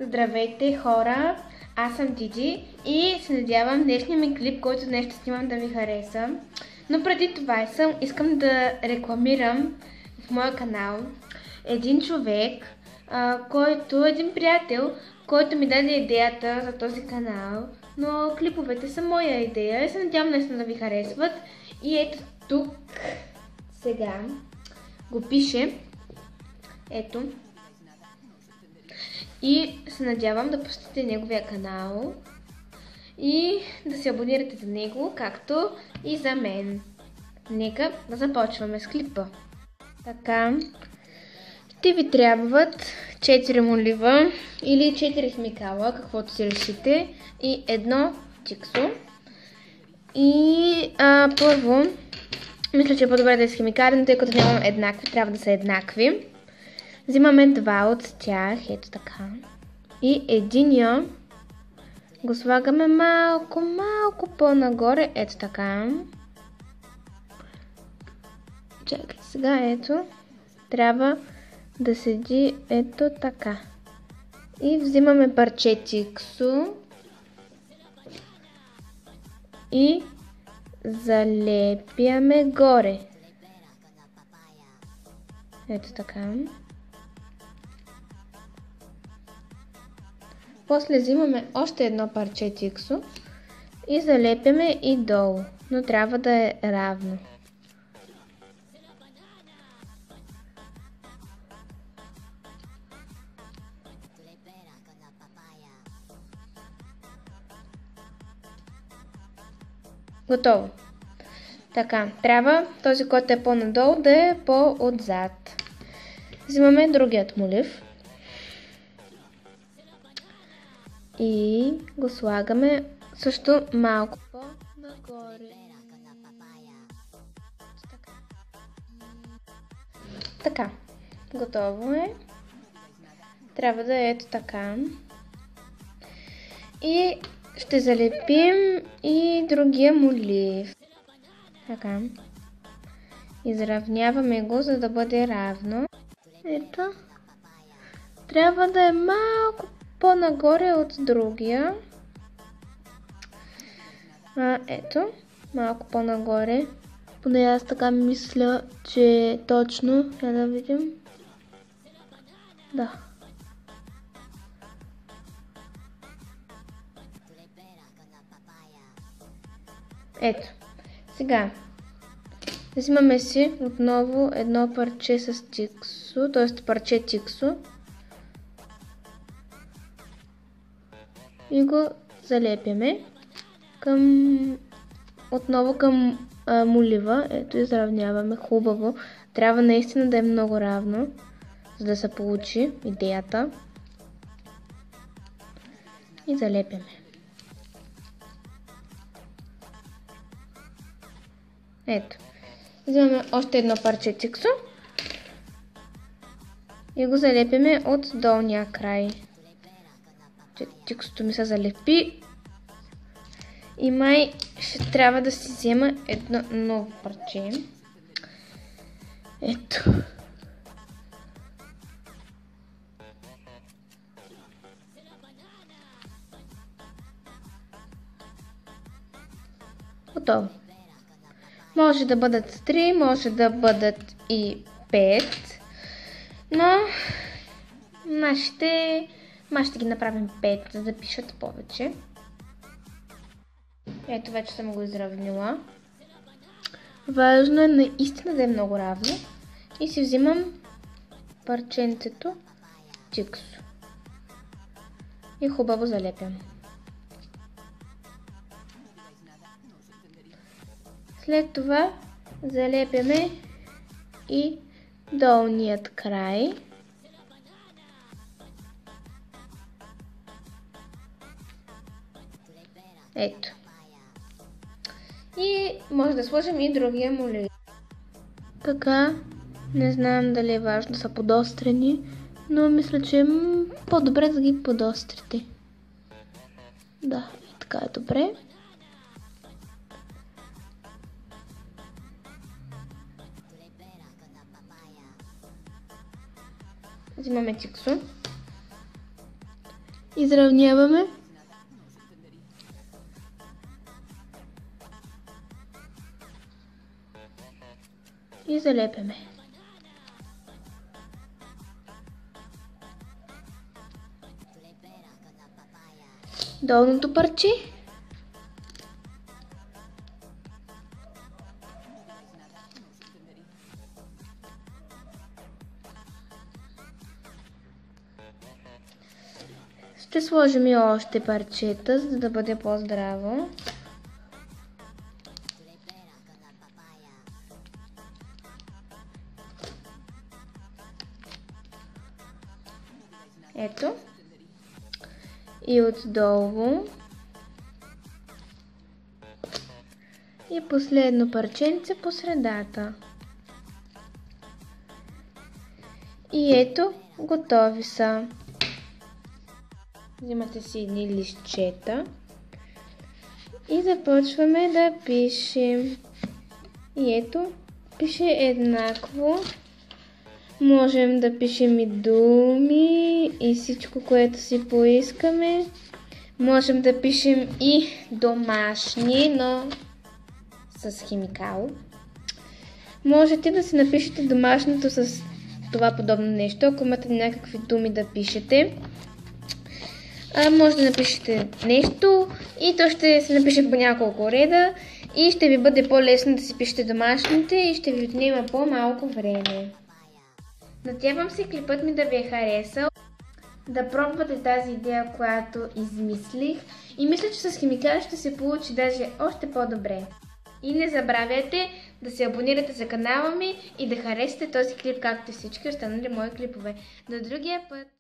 Здравейте хора, аз съм Диди и се надявам днешния ми клип, който днес ще снимам, да ви хареса. Но преди това искам да рекламирам в моя канал един човек, един приятел, който ми даде идеята за този канал, но клиповете са моя идея и се надявам наистина да ви харесват. И ето тук сега го пише, ето. И се надявам да посетите неговия канал и да се абонирате за него, както и за мен. Нека да започваме с клипа. Така, ще ви трябват 4 молива или 4 химикала, каквото си решите, и едно чиксо. И първо, мисля, че е по-добре да е с химикали, но тъй като нямам еднакви, трябва да са еднакви. Взимаме два от тях, ето така. И единия го слагаме малко по-нагоре, ето така. Чакайте сега, ето. Трябва да седи ето така. И взимаме парче чиксо и залепяме горе. Ето така. После взимаме още едно парче чиксо и залепяме и долу, но трябва да е равно. Готово. Така, трябва този, който е по-надолу, да е по-отзад. Взимаме другият молив и го слагаме също малко по-нагоре. Така, готово е. Трябва да е ето така. И ще залепим и другия молив. Така. Изравняваме го, за да бъде равно. Ето. Трябва да е малко по-нагоре от другия. Ето. Малко по-нагоре. Поне аз така мисля, че е точно. Я да видим. Да. Ето. Сега. Взимаме си отново едно парче с чиксо, т.е. парче чиксо. И го залепяме отново към молива. Ето, изравняваме хубаво. Трябва наистина да е много равно, за да се получи идеята. И залепяме. Ето. Взимаме още едно парче чиксо и го залепяме от долния край. Чиксото ми се залепи и май ще трябва да си взема едно ново парче. Ето. Готово. Може да бъдат 3, може да бъдат и 5, но ще ги направим 5, за да пишат повече. Ето, вече съм го изравнила. Важно е наистина да е много равно. И си взимам парченцето чиксо. И хубаво залепям. След това залепяме и долният край. Ето. И може да сложим и другия молив. Така, не знам дали е важно да са подострени, но мисля, че е по-добре да ги подострите. Да, така е добре. Взимаме чиксо Изравняваме. И залепяме. Долното парче. Ще сложим и още парчета, за да бъде по-здраво. Ето. И отдолу. И последно парченце по средата. И ето, готови са. Взимате си едни листчета и започваме да пишем. И ето, пише еднакво. Можем да пишем и думи и всичко, което си поискаме. Можем да пишем и домашни, но с химикал. Можете да си напишете домашното с това подобно нещо, ако имате някакви думи да пишете. Може да напишете нещо и то ще се напише по няколко реда и ще ви бъде по-лесно да си пишете домашните и ще ви отнема по-малко време. Надявам се клипът ми да ви е харесал, да пробвате тази идея, която измислих и мисля, че с химикали ще се получи даже още по-добре. И не забравяйте да се абонирате за канала ми и да харесате този клип, както и всички останали мои клипове. До другия път!